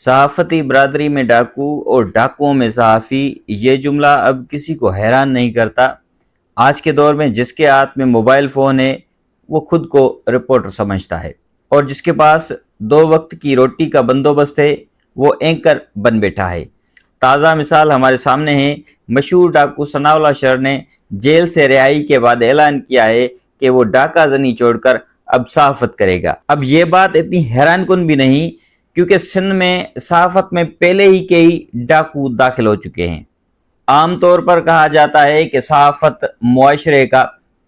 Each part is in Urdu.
صحافتی برادری میں ڈاکو اور ڈاکوؤں میں صحافی، یہ جملہ اب کسی کو حیران نہیں کرتا۔ آج کے دور میں جس کے ہاتھ میں موبائل فون ہے وہ خود کو رپورٹر سمجھتا ہے، اور جس کے پاس 2 وقت کی روٹی کا بندوبست ہے وہ اینکر بن بیٹھا ہے۔ تازہ مثال ہمارے سامنے ہے۔ مشہور ڈاکو ثناء اللہ شر نے جیل سے رہائی کے بعد اعلان کیا ہے کہ وہ ڈاکہ زنی چھوڑ کر اب صحافت کرے گا۔ اب یہ بات اتنی حیران کن بھی نہیں، کیونکہ سندھ میں صحافت میں پہلے ہی کئی ڈاکو داخل ہو چکے ہیں۔ عام طور پر کہا جاتا ہے کہ صحافت معاشرے کا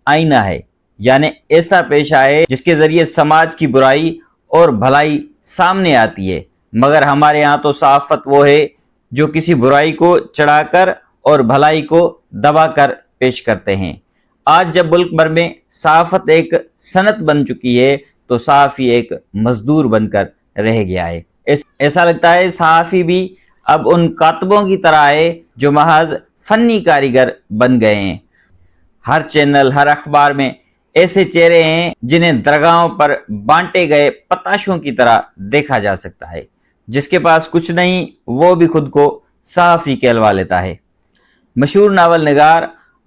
آئینہ ہے، یعنی ایسا پیشہ ہے جس کے ذریعے سماج کی برائی اور بھلائی سامنے آتی ہے۔ مگر ہمارے ہاں تو صحافت وہ ہے جو کسی برائی کو چڑھا کر اور بھلائی کو دبا کر پیش کرتے ہیں۔ آج جب ملک بھر میں صحافت ایک صنعت بن چکی ہے تو صحافی ایک مزدور بن کر رہ گیا ہے۔ ایسا لگتا ہے صحافی بھی اب ان کاتبوں کی طرح ہے جو محض فنی کاریگر بن گئے ہیں۔ ہر چینل، ہر اخبار میں ایسے چہرے ہیں جنہیں درگاہوں پر بانٹے گئے پتاشوں کی طرح دیکھا جا سکتا ہے۔ جس کے پاس کچھ نہیں وہ بھی خود کو صحافی کہلوا لیتا ہے۔ مشہور ناول نگار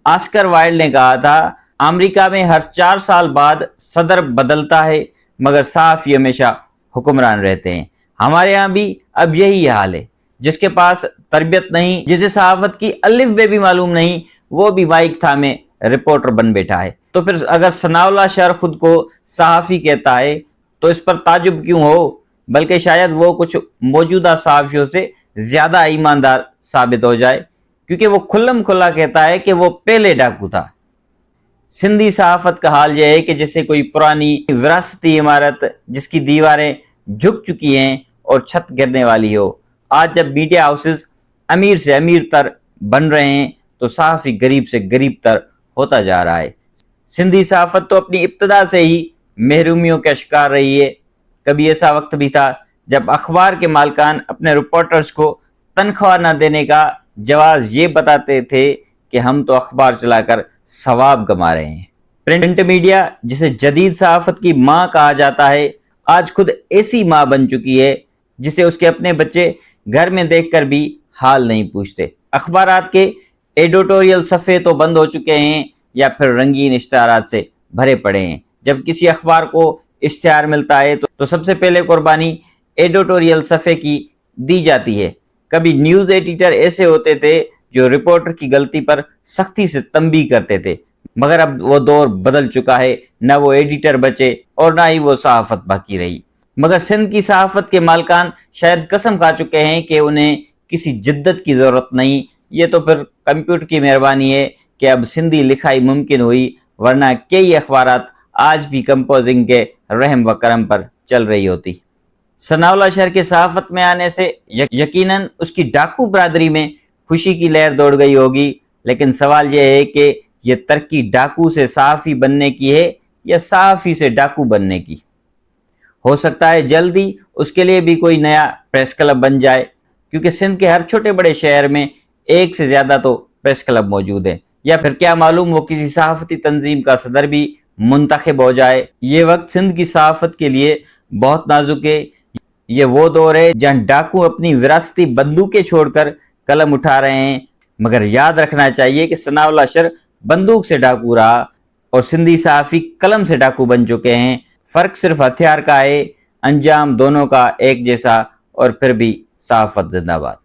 آسکر وائلڈ نے کہا تھا، امریکہ میں ہر 4 سال بعد صدر بدلتا ہے مگر صحافی ہمیشہ حکمران رہتے ہیں۔ ہمارے ہاں بھی اب یہی حال ہے۔ جس کے پاس تربیت نہیں، جسے صحافت کی الف بے بھی معلوم نہیں، وہ بھی مائک تھامے رپورٹر بن بیٹھا ہے۔ تو پھر اگر ثناء اللہ شر خود کو صحافی کہتا ہے تو اس پر تعجب کیوں ہو؟ بلکہ شاید وہ کچھ موجودہ صحافیوں سے زیادہ ایماندار ثابت ہو جائے، کیونکہ وہ کھلم کھلا کہتا ہے کہ وہ پہلے ڈاکو تھا۔ سندھی صحافت کا حال یہ ہے کہ جیسے کوئی پرانی وراثتی عمارت جس کی دیواریں جھک چکی ہیں اور چھت گرنے والی ہو۔ آج جب میڈیا ہاؤسز امیر سے امیر تر بن رہے ہیں تو صحافی غریب سے غریب تر ہوتا جا رہا ہے۔ سندھی صحافت تو اپنی ابتدا سے ہی محرومیوں کا شکار رہی ہے۔ کبھی ایسا وقت بھی تھا جب اخبار کے مالکان اپنے رپورٹرز کو تنخواہ نہ دینے کا جواز یہ بتاتے تھے کہ ہم تو اخبار چلا کر ثواب کما رہے ہیں۔ پرنٹ میڈیا، جسے جدید صحافت کی ماں کہا جاتا ہے، آج خود ایسی ماں بن چکی ہے جسے اس کے اپنے بچے گھر میں دیکھ کر بھی حال نہیں پوچھتے۔ اخبارات کے ایڈیٹوریل صفحے تو بند ہو چکے ہیں یا پھر رنگین اشتہارات سے بھرے پڑے ہیں۔ جب کسی اخبار کو اشتہار ملتا ہے تو سب سے پہلے قربانی ایڈیٹوریل صفحے کی دی جاتی ہے۔ کبھی نیوز ایڈیٹر ایسے ہوتے تھے جو رپورٹر کی غلطی پر سختی سے تنبیہ کرتے تھے، مگر اب وہ دور بدل چکا ہے۔ نہ وہ ایڈیٹر بچے اور نہ ہی وہ صحافت باقی رہی۔ مگر سندھ کی صحافت کے مالکان شاید قسم کھا چکے ہیں کہ انہیں کسی جدت کی ضرورت نہیں۔ یہ تو پھر کمپیوٹر کی مہربانی ہے کہ اب سندھی لکھائی ممکن ہوئی، ورنہ کئی اخبارات آج بھی کمپوزنگ کے رحم و کرم پر چل رہی ہوتی۔ ثناء اللہ شر کے صحافت میں آنے سے یقیناً اس کی ڈاکو برادری میں خوشی کی لہر دوڑ گئی ہوگی، لیکن سوال یہ ہے کہ یہ ترقی ڈاکو سے صحافی بننے کی ہے یا صحافی سے ڈاکو بننے کی؟ ہو سکتا ہے جلدی اس کے لیے بھی کوئی نیا پریس کلب بن جائے، کیونکہ سندھ کے ہر چھوٹے بڑے شہر میں ایک سے زیادہ تو پریس کلب موجود ہیں۔ یا پھر کیا معلوم وہ کسی صحافتی تنظیم کا صدر بھی منتخب ہو جائے۔ یہ وقت سندھ کی صحافت کے لیے بہت نازک ہے۔ یہ وہ دور ہے جہاں ڈاکو اپنی وراثتی بندوقیں چھوڑ کر قلم اٹھا رہے ہیں، مگر یاد رکھنا چاہیے کہ ثناء اللہ شر بندوق سے ڈاکو رہا اور سندھی صحافی قلم سے ڈاکو بن چکے ہیں۔ فرق صرف ہتھیار کا ہے، انجام دونوں کا ایک جیسا، اور پھر بھی صحافت زندہ باد۔